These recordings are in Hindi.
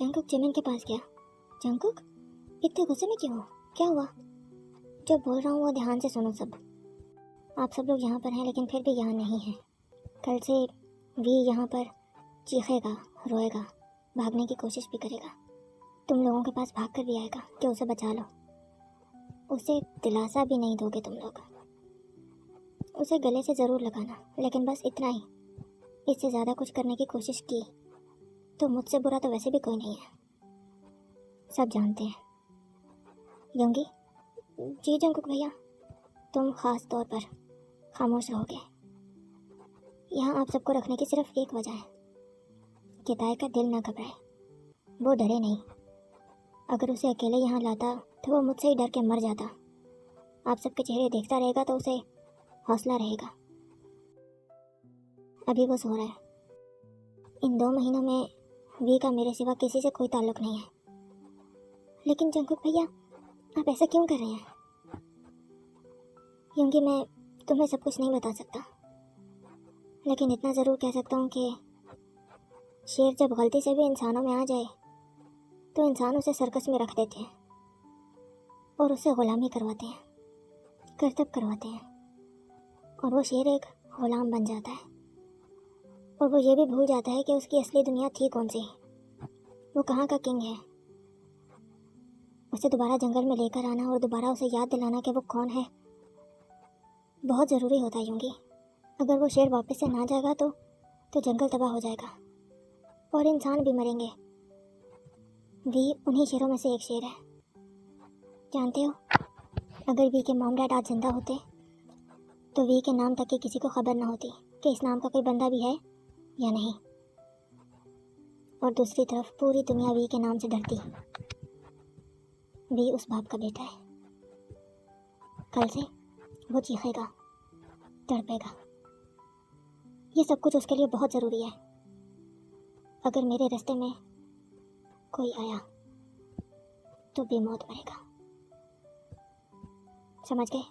जंगकुक जिमिन के पास गया। जंगकुक, इतने गुस्से में क्यों हो? क्या हुआ? जो बोल रहा हूँ वो ध्यान से सुनो सब। आप सब लोग यहाँ पर हैं लेकिन फिर भी यहाँ नहीं हैं। कल से वी यहाँ पर चीखेगा, रोएगा, भागने की कोशिश भी करेगा। तुम लोगों के पास भाग कर भी आएगा कि उसे बचा लो। उसे दिलासा भी नहीं दोगे तुम लोग। उसे गले से ज़रूर लगाना, लेकिन बस इतना ही। इससे ज़्यादा कुछ करने की कोशिश की तो मुझसे बुरा तो वैसे भी कोई नहीं है, सब जानते हैं। योंगी, जी जंगकुक भैया, तुम ख़ास तौर पर खामोश रहोगे। यहाँ आप सबको रखने की सिर्फ एक वजह है कि ताई का दिल ना घबराए, वो डरे नहीं। अगर उसे अकेले यहाँ लाता तो वो मुझसे ही डर के मर जाता। आप सबके चेहरे देखता रहेगा तो उसे हौसला रहेगा। अभी वो सो रहा है। इन 2 महीनों में वी का मेरे सिवा किसी से कोई ताल्लुक़ नहीं है। लेकिन जंगकुक भैया, आप ऐसा क्यों कर रहे हैं? क्योंकि मैं तुम्हें सब कुछ नहीं बता सकता, लेकिन इतना ज़रूर कह सकता हूँ कि शेर जब गलती से भी इंसानों में आ जाए तो इंसान उसे सर्कस में रख देते हैं और उससे ग़ुलामी करवाते हैं, करतब करवाते हैं, और वो शेर एक ग़ुलाम बन जाता है। और वो ये भी भूल जाता है कि उसकी असली दुनिया थी कौन सी, वो कहाँ का किंग है। उसे दोबारा जंगल में लेकर आना और दोबारा उसे याद दिलाना कि वो कौन है बहुत ज़रूरी होता है योंगी। अगर वो शेर वापस से ना जाएगा तो जंगल तबाह हो जाएगा और इंसान भी मरेंगे। वी उन्हीं शेरों में से एक शेर है। जानते हो, अगर वी के मॉम डैड आज जिंदा होते तो वी के नाम तक की किसी को खबर ना होती कि इस नाम का कोई बंदा भी है या नहीं। और दूसरी तरफ पूरी दुनिया वी के नाम से डरती। वी उस बाप का बेटा है। कल से वो चीखेगा, तड़पेगा। ये सब कुछ उसके लिए बहुत ज़रूरी है। अगर मेरे रास्ते में कोई आया तो बेमौत मरेगा। समझ गए?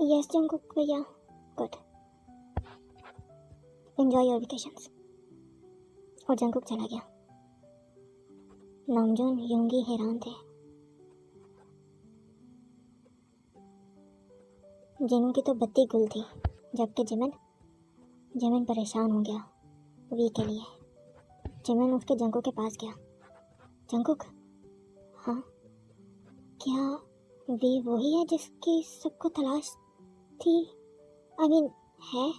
यस जंगकुक भैया, गुड। Enjoy your vacations. और जंगकुक चला गया। नामजोन योंगी हैरान थे। जिनों की तो बत्ती गुल थी, जबकि जिमिन परेशान हो गया वी के लिए। जिमिन उठ के जंगकुक के पास गया। जंगकुक, हाँ, क्या वी वही है जिसकी सबको तलाश थी? आई मीन है?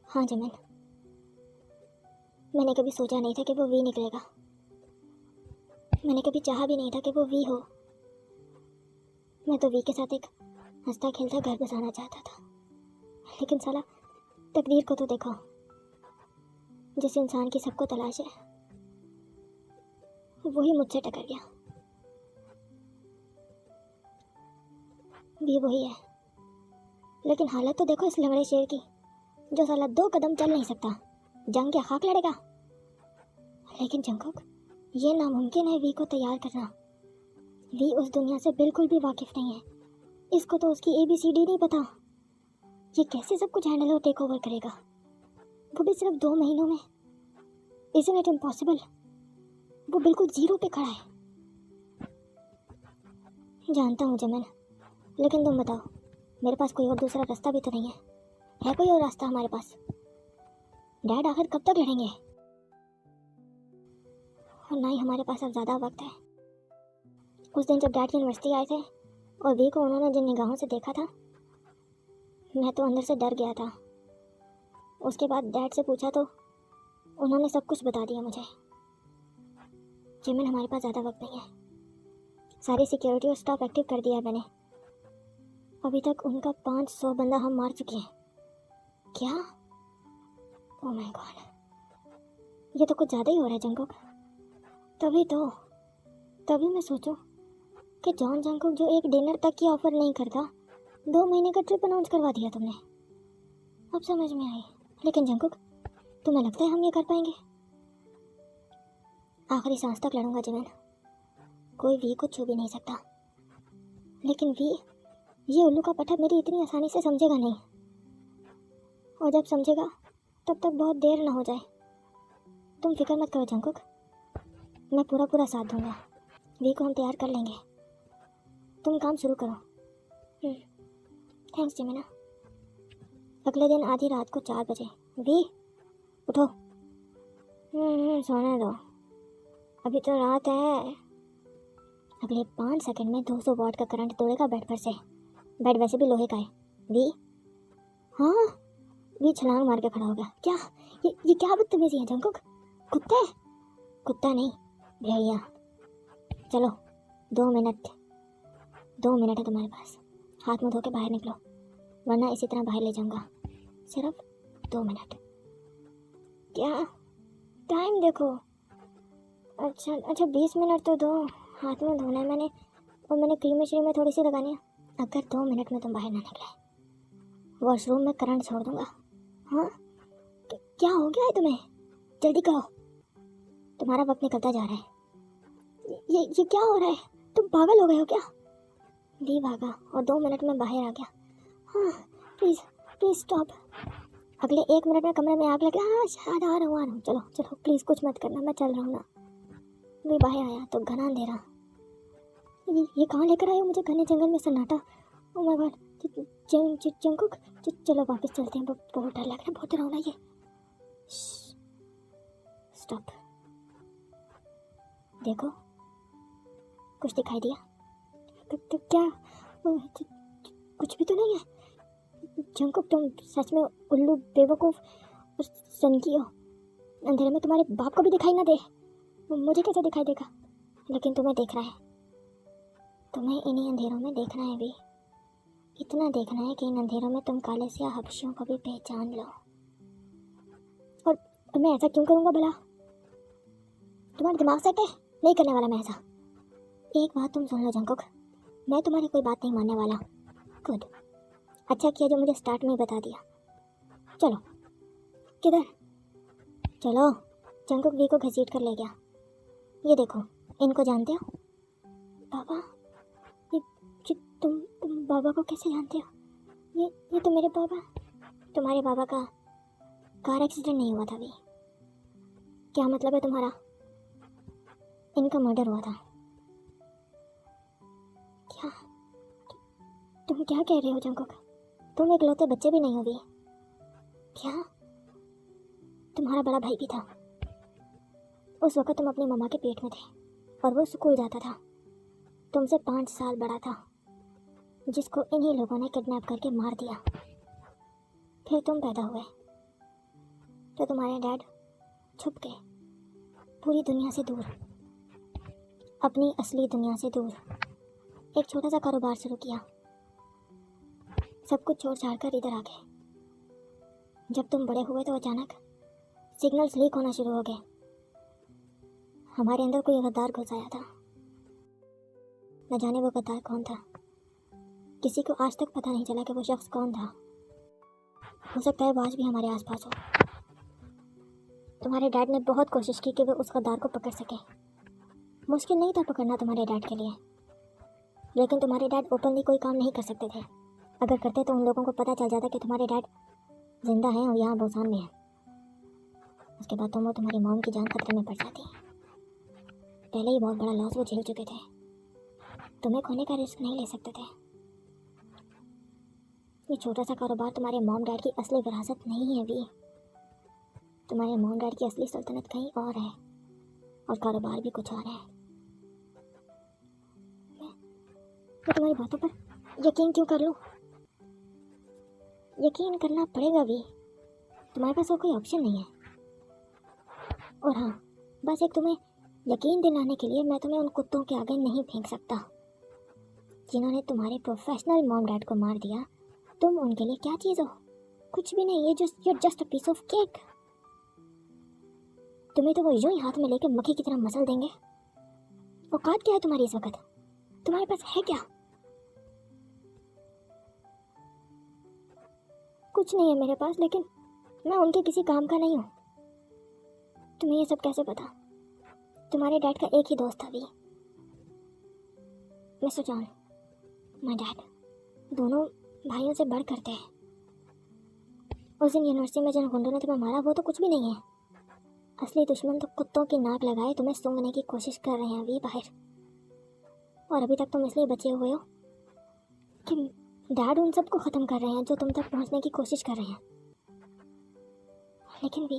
हाँ जिमिन, मैंने कभी सोचा नहीं था कि वो वी निकलेगा। मैंने कभी चाहा भी नहीं था कि वो वी हो। मैं तो वी के साथ एक हंसता खेलता घर बसाना चाहता था, लेकिन साला तकदीर को तो देखो। जिस इंसान की सबको तलाश है वही मुझसे टकर गया। वी वही है, लेकिन हालत तो देखो इस लंगड़े शेर की, जो साला 2 कदम चल नहीं सकता। जंग क्या खाक लड़ेगा? लेकिन जंगकुक, ये नामुमकिन है वी को तैयार करना। वी उस दुनिया से बिल्कुल भी वाकिफ नहीं है। इसको तो उसकी ABCD नहीं पता। ये कैसे सब कुछ हैंडल और टेक ओवर करेगा, वो भी सिर्फ 2 महीनों में? Isn't it impossible? वो बिल्कुल जीरो पे खड़ा है। जानता हूँ जिमिन, लेकिन तुम बताओ, मेरे पास कोई और दूसरा रास्ता भी तो नहीं है। है कोई और रास्ता हमारे पास? डैड आखिर कब तक लड़ेंगे? और ना ही हमारे पास अब ज़्यादा वक्त है। उस दिन जब डैड यूनिवर्सिटी आए थे और वी को उन्होंने जिन निगाहों से देखा था, मैं तो अंदर से डर गया था। उसके बाद डैड से पूछा तो उन्होंने सब कुछ बता दिया मुझे। जिमिन, हमारे पास ज़्यादा वक्त नहीं है। सारी सिक्योरिटी और स्टाफ एक्टिव कर दिया है मैंने। अभी तक उनका 500 बंदा हम मार चुके हैं। क्या? ओह माय गॉड, ये तो कुछ ज़्यादा ही हो रहा है जंगकुक। तभी मैं सोचूं कि जॉन जंगकुक जो एक डिनर तक की ऑफर नहीं करता, 2 महीने का ट्रिप अनाउंस करवा दिया तुमने। अब समझ में आई। लेकिन जंगकुक, तुम्हें लगता है हम ये कर पाएंगे? आखिरी सांस तक लड़ूंगा जिमिन। कोई वी को छू भी नहीं सकता। लेकिन वी, ये उल्लू का पट्टा मेरी इतनी आसानी से समझेगा नहीं, और जब समझेगा तब तक बहुत देर ना हो जाए। तुम फिक्र मत करो जंगकुक, मैं पूरा पूरा साथ दूंगा। वी को हम तैयार कर लेंगे, तुम काम शुरू करो। थैंक्स जमीना। अगले दिन आधी रात को 4 बजे। वी उठो। सोने दो, अभी तो रात है। अगले 5 सेकंड में 200 वॉट का करंट तोड़ेगा बेड पर से। बेड वैसे भी लोहे का है। वी हाँ, वी छलांग मार के खड़ा हो गया। क्या ये क्या बदतमीजी है जंकुक? कुत्ते? कुत्ता नहीं, भेड़िया। चलो 2 मिनट है तुम्हारे पास। हाथ मुंह धो के बाहर निकलो, वरना इसी तरह बाहर ले जाऊंगा। सिर्फ 2 मिनट। क्या? टाइम देखो। अच्छा 20 मिनट तो दो। हाथ मुंह धोना है मैंने, और मैंने क्रीम श्रीम थोड़ी सी लगानी है। अगर 2 मिनट में तुम बाहर ना निकले, वॉशरूम में करंट छोड़ दूंगा। हाँ, क्या हो गया है तुम्हें? जल्दी करो, तुम्हारा वक्त निकलता जा रहा है। ये क्या हो रहा है? तुम पागल हो गए हो क्या? वी भागा और 2 मिनट में बाहर आ गया। हाँ प्लीज़ स्टॉप। अगले 1 मिनट में कमरे में आग लगे। हाँ शायद आ रहा हूँ। चलो प्लीज़ कुछ मत करना, मैं चल रहा हूँ ना। वी बाहर आया तो घना अंधेरा। ये कहाँ लेकर आए हो मुझे? घने जंगल में सन्नाटा। Oh my God. जंकुक चलो वापस चलते हैं, बहुत डर लग रहा है, बहुत डरावना ये। स्टॉप। देखो कुछ दिखाई दिया? तो क्या? कुछ भी तो नहीं है। जंकुक तुम सच में उल्लू, बेवकूफ़ और सनकी हो। अंधेरे में तुम्हारे बाप को भी दिखाई ना दे, मुझे कैसे दिखाई देगा? लेकिन तुम्हें देख रहा है, तुम्हें इन्हीं अंधेरों में देखना है भी। इतना देखना है कि इन अंधेरों में तुम काले से हबशियों को भी पहचान लो। और मैं ऐसा क्यों करूँगा भला? तुम्हारा दिमाग सेट है? नहीं करने वाला मैं ऐसा। एक बात तुम सुन लो जंकुक, मैं तुम्हारी कोई बात नहीं मानने वाला। गुड, अच्छा किया जो मुझे स्टार्ट में ही बता दिया। चलो। किधर? चलो। जंकुक वी को घसीट कर ले गया। ये देखो, इनको जानते हो? बाबा? ये तुम बाबा को कैसे जानते हो? ये तो मेरे बाबा। तुम्हारे बाबा का कार एक्सीडेंट नहीं हुआ था भी? क्या मतलब है तुम्हारा? इनका मर्डर हुआ था। क्या? तुम क्या कह रहे हो जंकुक? तुम इकलौते बच्चे भी नहीं हो भी? क्या? तुम्हारा बड़ा भाई भी था। उस वक्त तुम अपनी मम्मा के पेट में थे और वो स्कूल जाता था। तुमसे 5 साल बड़ा था, जिसको इन्हीं लोगों ने किडनैप करके मार दिया। फिर तुम पैदा हुए तो तुम्हारे डैड छुप के पूरी दुनिया से दूर, अपनी असली दुनिया से दूर, एक छोटा सा कारोबार शुरू किया। सब कुछ छोड़ छाड़ कर इधर आ गए। जब तुम बड़े हुए तो अचानक सिग्नल्स लीक होना शुरू हो गए। हमारे अंदर कोई गद्दार घुस आया था। न जाने वो गद्दार कौन था। किसी को आज तक पता नहीं चला कि वो शख्स कौन था। हो सकता है वो आज भी हमारे आसपास हो। तुम्हारे डैड ने बहुत कोशिश की कि वो उस गद्दार को पकड़ सके। मुश्किल नहीं था पकड़ना तुम्हारे डैड के लिए, लेकिन तुम्हारे डैड ओपनली कोई काम नहीं कर सकते थे। अगर करते तो उन लोगों को पता चल जाता कि तुम्हारे डैड जिंदा हैं और यहाँ बोसान में हैं। उसके बाद तुम और तुम्हारी मॉम की जान खतरे में पड़ जाती। पहले ही बहुत बड़ा लॉस वो झेल चुके थे, तुम्हें खोने का रिस्क नहीं ले सकते थे। ये छोटा सा कारोबार तुम्हारे मॉम डैड की असली विरासत नहीं है भी। तुम्हारे मॉम डैड की असली सल्तनत कहीं और है, और कारोबार भी कुछ और है। मैं तुम्हारी बातों पर यकीन क्यों कर लूं? यकीन करना पड़ेगा भी, तुम्हारे पास और कोई ऑप्शन नहीं है। और हाँ, बस एक तुम्हें यकीन दिलाने के लिए मैं तुम्हें उन कुत्तों के आगे नहीं फेंक सकता जिन्होंने तुम्हारे प्रोफेशनल मॉम डैड को मार दिया। तुम उनके लिए क्या चीज़ हो? कुछ भी नहीं। you're just a piece of cake। तुम्हें तो वो यूं ही हाथ में लेके मक्खी की तरह मसल देंगे। औकात क्या है तुम्हारी इस वक्त? तुम्हारे पास है क्या? कुछ नहीं है मेरे पास, लेकिन मैं उनके किसी काम का नहीं हूँ। तुम्हें ये सब कैसे पता? तुम्हारे डैड का एक ही दोस्त था भी, मिस्टर जॉन। माय डैड दोनों भाइयों से बढ़ करते हैं। उस दिन यूनिवर्सिटी में जिन गुंडों ने तुम्हें मारा वो तो कुछ भी नहीं है। असली दुश्मन तो कुत्तों की नाक लगाए तुम्हें सूंघने की कोशिश कर रहे हैं अभी बाहर। और अभी तक तुम इसलिए बचे हुए हो कि डैड उन सबको ख़त्म कर रहे हैं जो तुम तक पहुंचने की कोशिश कर रहे हैं। लेकिन भी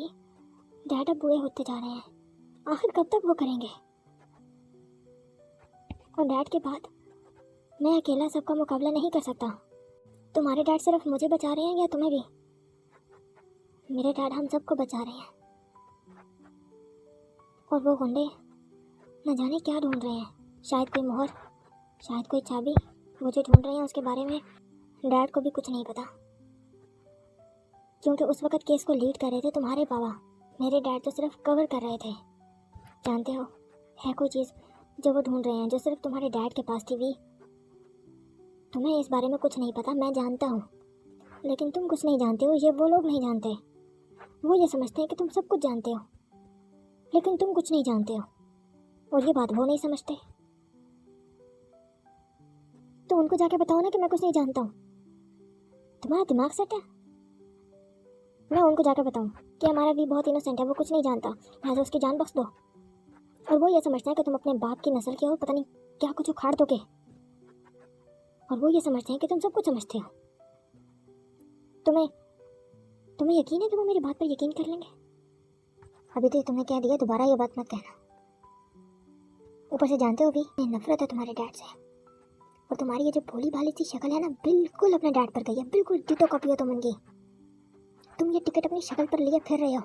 डैड अब बूढ़े होते जा रहे हैं, आखिर कब तक वो करेंगे? और डैड के बाद मैं अकेला सबका मुकाबला नहीं कर सकता। तुम्हारे डैड सिर्फ मुझे बचा रहे हैं या तुम्हें भी? मेरे डैड हम सबको बचा रहे हैं। और वो गुंडे न जाने क्या ढूंढ रहे हैं, शायद कोई मोहर, शायद कोई चाबी। वो जो ढूंढ रहे हैं उसके बारे में डैड को भी कुछ नहीं पता, क्योंकि उस वक्त केस को लीड कर रहे थे तुम्हारे पापा। मेरे डैड तो सिर्फ कवर कर रहे थे। जानते हो, है कोई चीज़ जो वो ढूंढ रहे हैं जो सिर्फ तुम्हारे डैड के पास थी भी। तुम्हें इस बारे में कुछ नहीं पता, मैं जानता हूँ, लेकिन तुम कुछ नहीं जानते हो, ये वो लोग नहीं जानते। वो ये समझते हैं कि तुम सब कुछ जानते हो, लेकिन तुम कुछ नहीं जानते हो, और ये बात वो नहीं समझते। तो उनको जाके बताओ ना कि मैं कुछ नहीं जानता हूँ। तुम्हारा दिमाग सेट है? मैं उनको जाकर बताऊँ कि हमारा भी बहुत इनोसेंट है, वो कुछ नहीं जानता, लिहाजा उसकी जान बख्श दो। और वो ये समझते हैं कि तुम अपने बाप की नस्ल के हो, पता नहीं क्या कुछ उखाड़ दोगे। और वो ये समझते हैं कि तुम सब कुछ समझते हो। तुम्हें यकीन है कि वो मेरी बात पर यकीन कर लेंगे? अभी तो तुमने कह दिया, दोबारा ये बात मत कहना। ऊपर से जानते हो भी नफरत है तुम्हारे डैड से। और तुम्हारी ये जो भोली भाली सी शक्ल है ना, बिल्कुल अपने डैड पर गई है, बिल्कुल डिटो कॉपी हो तुम उनकी। तुम ये टिकट अपनी शक्ल पर लिए फिर रहे हो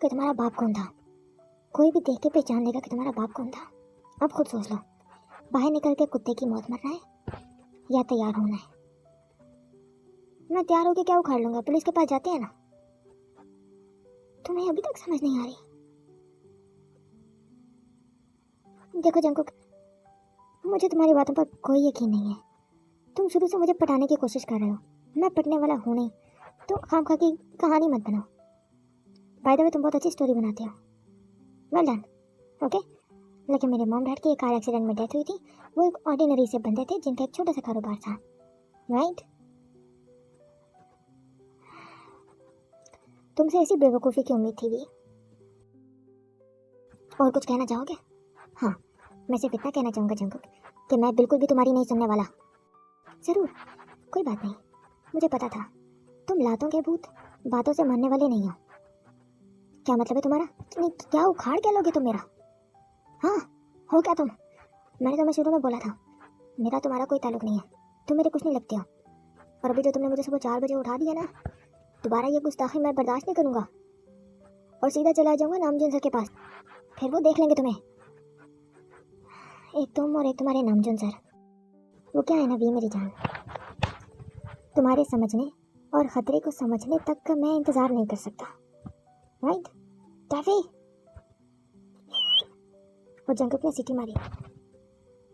कि तुम्हारा बाप कौन था। कोई भी देख के पहचान लेगा कि तुम्हारा बाप कौन था। अब खुद सोच लो, बाहर निकल के कुत्ते की मौत मरना है या तैयार होना है? मैं तैयार होके क्या उखाड़ लूंगा, पुलिस के पास जाते हैं ना। तुम्हें अभी तक समझ नहीं आ रही? देखो जंकुक, मुझे तुम्हारी बातों पर कोई यकीन नहीं है। तुम शुरू से मुझे पटाने की कोशिश कर रहे हो, मैं पटने वाला हूँ नहीं, तो खामखा की कहानी मत बनाओ। बाय द वे तुम बहुत अच्छी स्टोरी बनाते हो, वेल डन, ओके। लेकिन मेरे मॉम डैड की एक कार एक्सीडेंट में डेथ हुई थी। वो एक ऑर्डिनरी से बंदे थे जिनका एक छोटा सा कारोबार था, राइट? तुमसे ऐसी बेवकूफ़ी की उम्मीद थी भी। और कुछ कहना चाहोगे? हाँ, मैं सिर्फ इतना कहना चाहूँगा जंकुक कि मैं बिल्कुल भी तुम्हारी नहीं सुनने वाला। ज़रूर, कोई बात नहीं, मुझे पता था तुम लातों के भूत बातों से मरने वाले नहीं हो। क्या मतलब है तुम्हारा? नहीं, क्या उखाड़ क्या लोगे तुम मेरा? हाँ, हो क्या तुम? मैंने तुम्हें शुरू में बोला था, मेरा तुम्हारा कोई ताल्लुक नहीं है, तुम मेरे कुछ नहीं लगते हो। और अभी जो तुमने मुझे सुबह 4 बजे उठा दिया ना, दोबारा ये गुस्ताखी मैं बर्दाश्त नहीं करूँगा और सीधा चला जाऊँगा नामजून सर के पास। फिर वो देख लेंगे तुम्हें, एक तुम और एक तुम्हारे नामजून सर। वो क्या है ना वी मेरी जान, तुम्हारे समझने और खतरे को समझने तक का मैं इंतज़ार नहीं कर सकता, राइट टैफी? और जंकुक ने सीटी मारी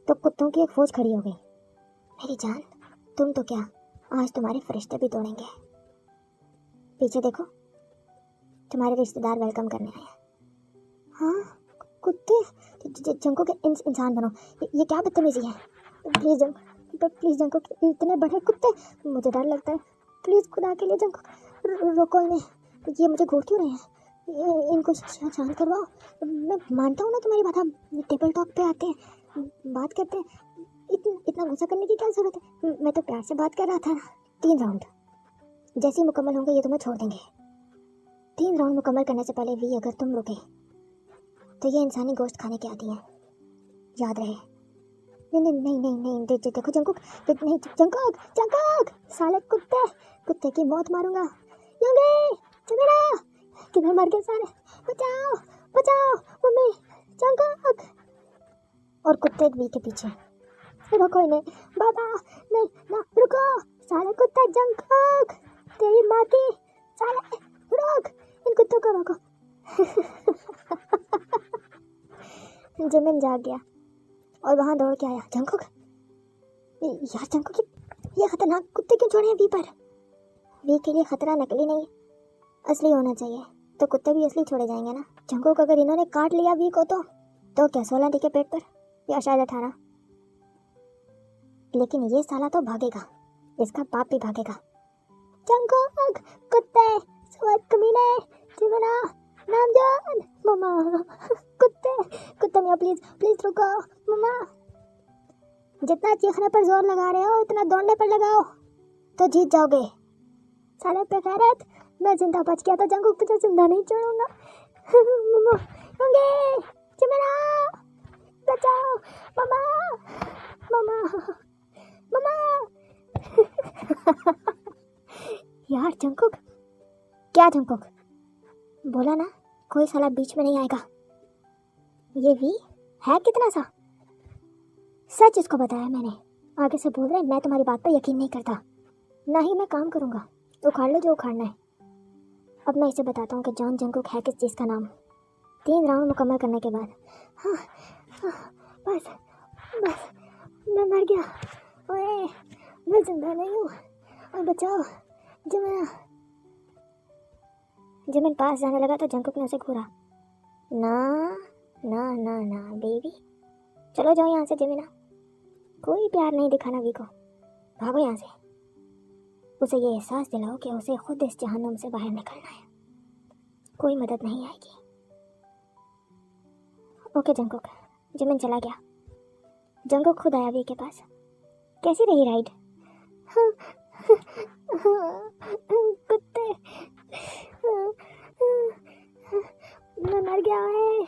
तो कुत्तों की एक फौज खड़ी हो गई। मेरी जान, तुम तो क्या, आज तुम्हारे फरिश्ते भी तोड़ेंगे। पीछे देखो, तुम्हारे रिश्तेदार वेलकम करने आए हैं। हाँ कुत्ते, जंकुक इंसान बनो, ये क्या बदतमीजी है? प्लीज़ जंकुक, इतने बड़े कुत्ते, मुझे डर लगता है। प्लीज़ खुदा के लिए जंकुक रोको इन्हें, ये मुझे घूर क्यों रहे हैं? इनको शांत करवाओ। मैं मानता हूँ ना तुम्हारी बात, हम टेबल टॉक पे आते हैं, बात करते हैं, इतना गुस्सा करने की क्या ज़रूरत है? मैं तो प्यार से बात कर रहा था। 3 राउंड जैसे ही मुकम्मल होंगे ये तुम्हें छोड़ देंगे। 3 राउंड मुकम्मल करने से पहले भी अगर तुम रुके तो ये इंसानी गोश्त खाने के आती हैं, याद रहे। नहीं नहीं नहीं नहीं नहीं, देखो जंकुक, नहीं जंकुक, साले कुत्ते की मौत मारूंगा। यंगे चमेरा, किधर मर गए सारे? बचाओ मम्मी, जंकुक। और कुत्ते भी के पीछे, रोको इन्हें बाबा, नहीं ना, रुको साले कुत्ते, जंकुक तेरी माँ की साले, रोक इन कुत्तों को, रोको। जिमिन जाग गया और वहां दौड़ के आया। जंकुक, यार जंकुक, ये खतरनाक कुत्ते क्यों छोड़े हैं वी पर? वी के लिए खतरा नकली नहीं असली होना चाहिए, तो कुत्ते भी असली छोड़े जाएंगे ना। जंकुक, अगर इन्होंने काट लिया वी को तो क्या 16 टिके पेट पर या शायद 18, लेकिन ये साला तो भागेगा, इसका बाप भी भागेगा। जंकुक, कुत्ते, स्वाद कमीने, जिमिना, नामजान मम्मा, कुत्ते कुत्ते मियाँ प्लीज प्लीज रुको मम्मा। जितना चीखने पर जोर लगा रहे हो उतना दौड़ने पर लगाओ तो जीत जाओगे। साले पे खैरत, मैं जिंदा बच गया तो जंगू तुझे जिंदा नहीं छोड़ूंगा। मम्मा होंगे चिमना, बचाओ मम्मा मम्मा मम्मा। यार जंकुक, क्या जंकुक? बोला ना कोई साला बीच में नहीं आएगा। ये भी है कितना सा, सच इसको बताया मैंने। आगे से बोल रहे मैं तुम्हारी बात पर यकीन नहीं करता, ना ही मैं काम करूंगा। उखाड़ लो जो उखाड़ना है। अब मैं इसे बताता हूँ कि जॉन जंकुक है किस चीज़ का नाम। 3 राउंड मुकम्मल करने के बाद हाँ, हाँ, बस बस मैं मर गया। ओए मैं जिंदा नहीं हूँ, और बचाओ। जमीन पास जाने लगा तो जंकुक ने उसे घूरा। ना ना ना ना बेबी, चलो जाओ यहाँ से जमीना, कोई प्यार नहीं दिखाना वी को, भागो यहाँ से। उसे ये एहसास दिलाओ कि उसे खुद इस जहन्नुम से बाहर निकलना है, कोई मदद नहीं आएगी। Okay Jungkook. जमीन चला गया। जंकुक खुद आया वी के पास। कैसी रही राइड? कुत्ते, मैं मर गया है।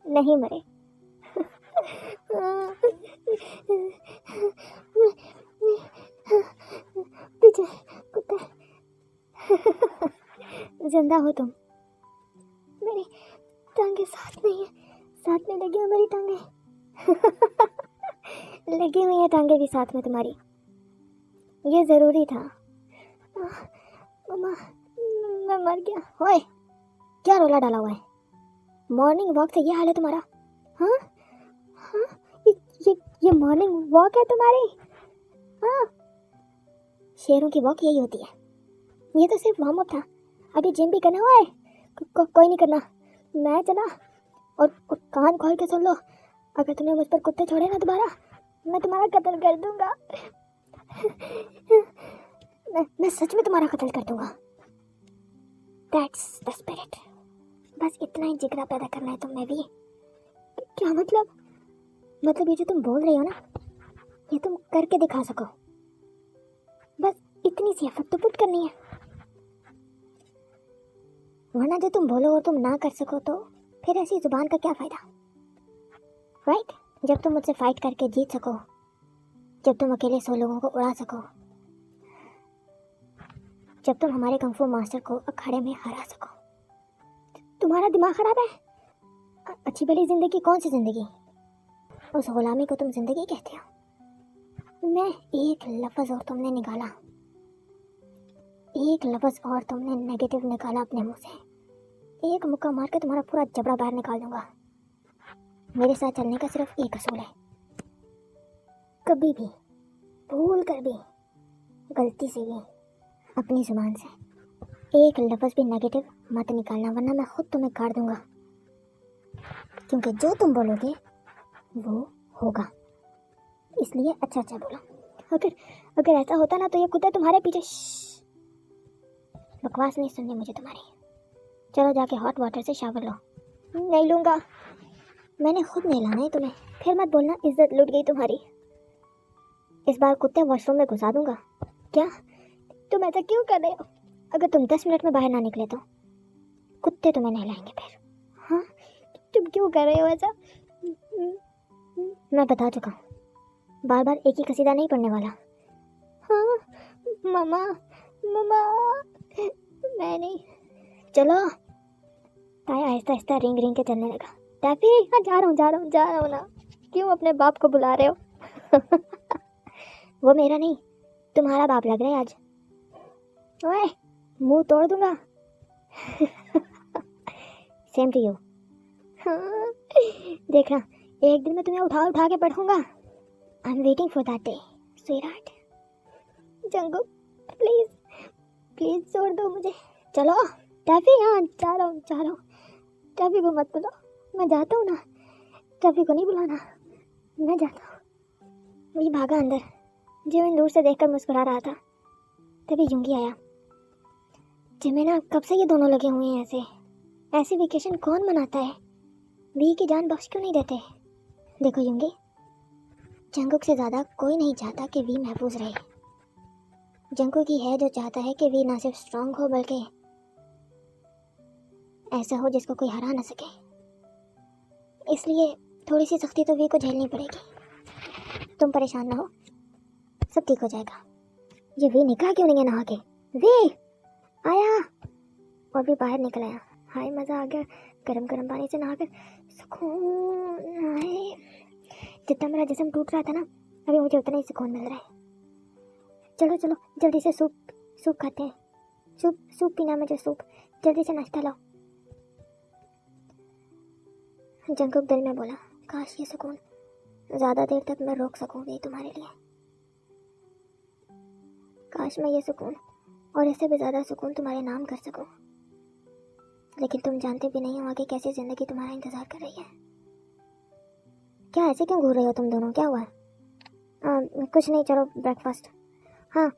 नहीं मरे। पीछे कुत्ते, जिंदा हो तुम। मेरी टांगे साथ नहीं है, साथ में लगी हुई मेरी टांगे। लगी हुई है टांगे भी साथ में तुम्हारी, ये जरूरी था। मम्मा मैं मर गया। ओए क्या रोला डाला हुआ है? मॉर्निंग वॉक से ये हाल है तुम्हारा? हाँ हाँ, ये मॉर्निंग वॉक है तुम्हारी? हाँ, शेरों की वॉक यही होती है। ये तो सिर्फ वार्म अप था, अभी जिम भी करना हुआ है। कोई नहीं करना, मैं चला। और कान खोल के सुन लो, अगर तुमने मुझ पर कुत्ते छोड़े ना दोबारा, मैं तुम्हारा कत्ल कर दूंगा। मैं सच में तुम्हारा कत्ल कर दूंगा। That's the spirit। बस इतना ही जिगरा पैदा करना है तुम में भी। क्या मतलब ये जो तुम बोल रही हो ना, ये तुम करके दिखा सको। बस इतनी सी एफर्ट तो पुट करनी है, वरना जो तुम बोलो और तुम ना कर सको तो फिर ऐसी जुबान का क्या फायदा, राइट? जब तुम मुझसे फाइट करके जीत सको, जब तुम अकेले 100 लोगों को उड़ा सको, जब तुम हमारे कंफू मास्टर को अखाड़े में हरा सको। तुम्हारा दिमाग खराब है? अच्छी भली जिंदगी कौन सी जिंदगी? उस गुलामी को तुम जिंदगी कहते हो? मैं एक लफ्ज़ और तुमने निकाला, एक लफ्ज़ और तुमने नेगेटिव निकाला अपने मुंह से, एक मुक्का मार के तुम्हारा पूरा जबड़ा बाहर निकाल दूंगा। मेरे साथ चलने का सिर्फ एक असूल है, कभी भी भूल कर भी गलती से भी अपनी जुबान से एक लफ्ज़ भी नेगेटिव मत निकालना, वरना मैं खुद तुम्हें काट दूंगा। क्योंकि जो तुम बोलोगे वो होगा, इसलिए अच्छा बोलो। अगर ऐसा होता ना तो ये कुत्ते तुम्हारे पीछे। बकवास नहीं सुननी मुझे तुम्हारी। चलो जाके हॉट वाटर से शावर लो। नहीं लूँगा, मैंने खुद नहलाना है तुम्हें, फिर मत बोलना इज्जत लुट गई तुम्हारी। इस बार कुत्ते वॉशरूम में घुसा दूंगा। क्या तुम ऐसा क्यों कर रहे हो? अगर तुम 10 मिनट में बाहर ना निकले तो कुत्ते तुम्हें नहलाएंगे फिर। हाँ तुम क्यों कर रहे हो ऐसा? मैं बता चुका हूँ, बार बार एक ही कसीदा नहीं पढ़ने वाला। हाँ मम्मा मम्मा मैं नहीं। चलो। ताया आहिस्ता आहिस्ता रिंग रिंग के चलने लगा। टैफी हाँ जा रहा हूँ ना। क्यों अपने बाप को बुला रहे हो? वो मेरा नहीं तुम्हारा बाप लग रहा है आज। ओए मुंह तोड़ दूंगा। Same to you. देखना एक दिन मैं तुम्हें उठा के पढ़ूंगा। I am waiting for that day sweetheart. Jangu please छोड़ दो मुझे। चलो टैफी हाँ जा रहा हूँ। टैफी को मत बुलाओ, मैं जाता हूँ ना। टैफी को नहीं बुलाना, मैं जाता हूँ। ये भागा अंदर। जिमिन दूर से देखकर मुस्कुरा रहा था, तभी यूंगी आया। जिमेना कब से ये दोनों लगे हुए हैं ऐसे वेकेशन कौन मनाता है? वी की जान बख्श क्यों नहीं देते? देखो युंगी, जंगकुक से ज़्यादा कोई नहीं चाहता कि वी महफूज रहे। जंगकुक ही है जो चाहता है कि वी ना सिर्फ स्ट्रांग हो बल्कि ऐसा हो जिसको कोई हरा ना सके। इसलिए थोड़ी सी सख्ती तो वी को झेलनी पड़ेगी। तुम परेशान ना हो, सब ठीक हो जाएगा। ये वी निकला क्यों नहीं है नहा के? वी आया और भी बाहर निकल आया। हाय मज़ा आ गया, गरम गरम पानी से नहाकर सुकून आए। जितना मेरा जिस्म टूट रहा था ना, अभी मुझे उतना ही सुकून मिल रहा है। चलो चलो जल्दी से सूप खाते हैं। सूप पीना मुझे, सूप। जल्दी से नाश्ता लाओ। जंगकुक दिल में बोला, काश ये सुकून ज़्यादा देर तक मैं रोक सकूँगी तुम्हारे लिए। काश मैं ये सुकून और इससे भी ज़्यादा सुकून तुम्हारे नाम कर सकूँ। लेकिन तुम जानते भी नहीं हो आगे कैसी ज़िंदगी तुम्हारा इंतज़ार कर रही है। क्या ऐसे क्यों घूर रहे हो तुम दोनों? क्या हुआ? कुछ नहीं, चलो ब्रेकफास्ट। हाँ,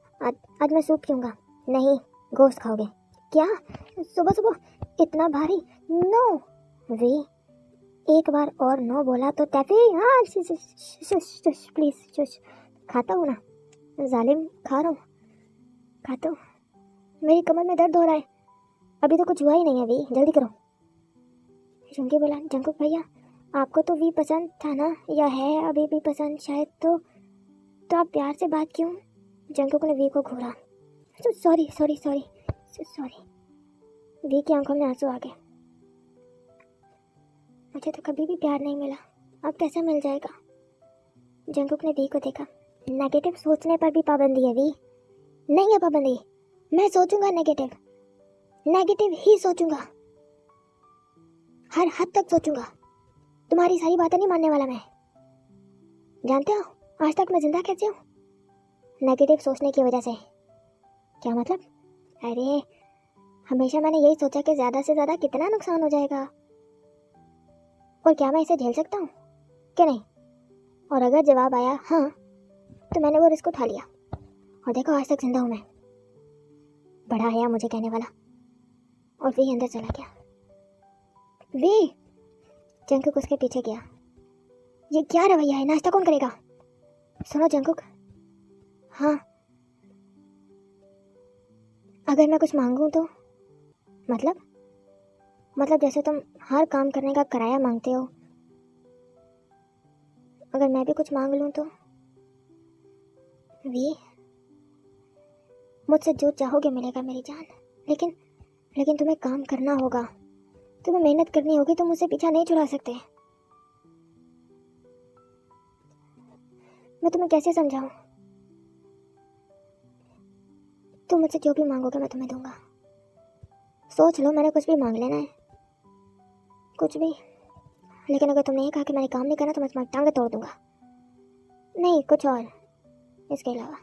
आज मैं सूप पीऊँगा। नहीं, गोश्त खाओगे? क्या सुबह सुबह इतना भारी? नो वी, एक बार और नो बोला तो टैफी। हाँ प्लीज़ खाता हूँ ना, जालिम, खा रहा हूँ, खाता हूँ। मेरी कमर में दर्द हो रहा है, अभी तो कुछ हुआ ही नहीं है। वी जल्दी करो। युंगी बोला, जंगकुक भैया आपको तो वी पसंद था ना, या है अभी भी पसंद शायद, तो आप प्यार से बात क्यों? जंगकुक ने वी को घूरा। सॉरी। वी की आंखों में आंसू आ गए। मुझे तो कभी भी प्यार नहीं मिला, अब कैसे मिल जाएगा? जंगकुक ने वी को देखा। नेगेटिव सोचने पर भी पाबंदी है वी। नहीं है पाबंदी, मैं सोचूंगा नेगेटिव ही सोचूंगा, हर हद तक सोचूंगा। तुम्हारी सारी बातें नहीं मानने वाला मैं। जानते हो आज तक मैं जिंदा कैसे हूँ? नेगेटिव सोचने की वजह से। क्या मतलब? अरे हमेशा मैंने यही सोचा कि ज़्यादा से ज़्यादा कितना नुकसान हो जाएगा और क्या मैं इसे झेल सकता हूँ कि नहीं। और अगर जवाब आया हाँ, तो मैंने वो रिस्क उठा लिया और देखो आज तक जिंदा हूँ मैं। बड़ा आया मुझे कहने वाला। और वी अंदर चला गया। वी, जंगकुक उसके पीछे गया। ये क्या रवैया है? नाश्ता कौन करेगा? सुनो जंगकुक, हाँ अगर मैं कुछ मांगूं तो? मतलब जैसे तुम हर काम करने का किराया मांगते हो, अगर मैं भी कुछ मांग लूं तो? वी, मुझसे जो चाहोगे मिलेगा मेरी जान, लेकिन तुम्हें काम करना होगा, तुम्हें मेहनत करनी होगी, तुम मुझसे पीछा नहीं छुड़ा सकते। मैं तुम्हें कैसे समझाऊं? तुम मुझसे जो भी मांगोगे मैं तुम्हें दूंगा। सोच लो, मैंने कुछ भी मांग लेना है, कुछ भी। लेकिन अगर तुमने ये कहा कि मैंने काम नहीं करना तो मैं तुम्हारी टांगें तोड़ दूंगा। नहीं, कुछ और। इसके अलावा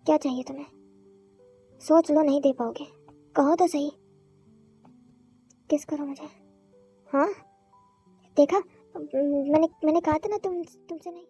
क्या चाहिए तुम्हें? सोच लो, नहीं दे पाओगे, कहो तो सही। किस करो मुझे? हाँ देखा, मैंने कहा था ना तुमसे नहीं।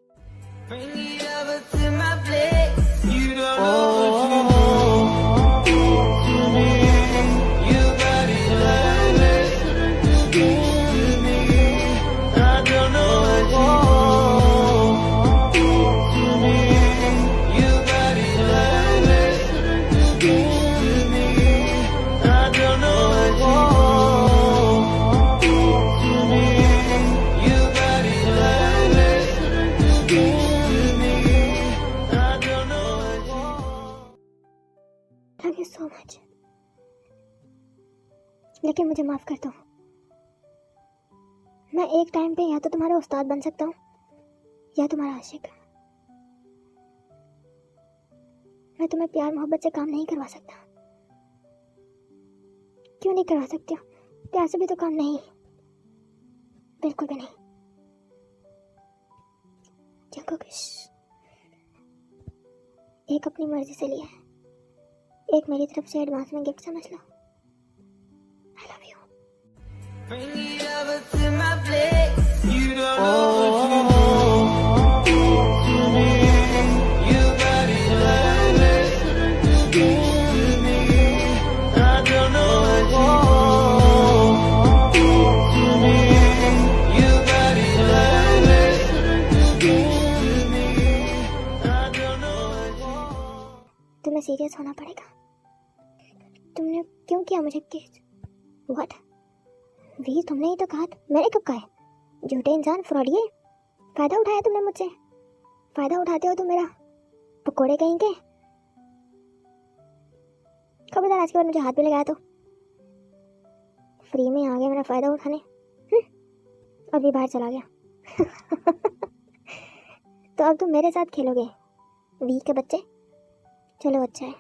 थैंक यू सो मच, लेकिन मुझे माफ कर दो। मैं एक टाइम पे या तो तुम्हारा उस्ताद बन सकता हूँ या तुम्हारा आशिक। मैं तुम्हें प्यार मोहब्बत से काम नहीं करवा सकता। क्यों नहीं करवा सकती हो? प्यार से भी तो काम नहीं, बिल्कुल भी नहीं। जंगकुक, एक अपनी मर्जी से लिया है, एक मेरी तरफ से एडवांस में गिफ्ट समझ लो। I love you. You got it, serious होना पड़ेगा। तुमने क्यों किया मुझे किस? व्हाट? वी तुमने ही तो कहा था। मैंने कब कहा है? झूठे इंसान, फ्रॉडिये। फायदा उठाया तुमने मुझसे। फायदा उठाते हो तुम मेरा, पकोड़े कहीं के। खबरदार आज के बाद मुझे हाथ भी लगाया तो फ्री में आ गया मेरा फायदा उठाने। और भी बाहर चला गया। तो अब तुम मेरे साथ खेलोगे वी के बच्चे? चलो अच्छा है।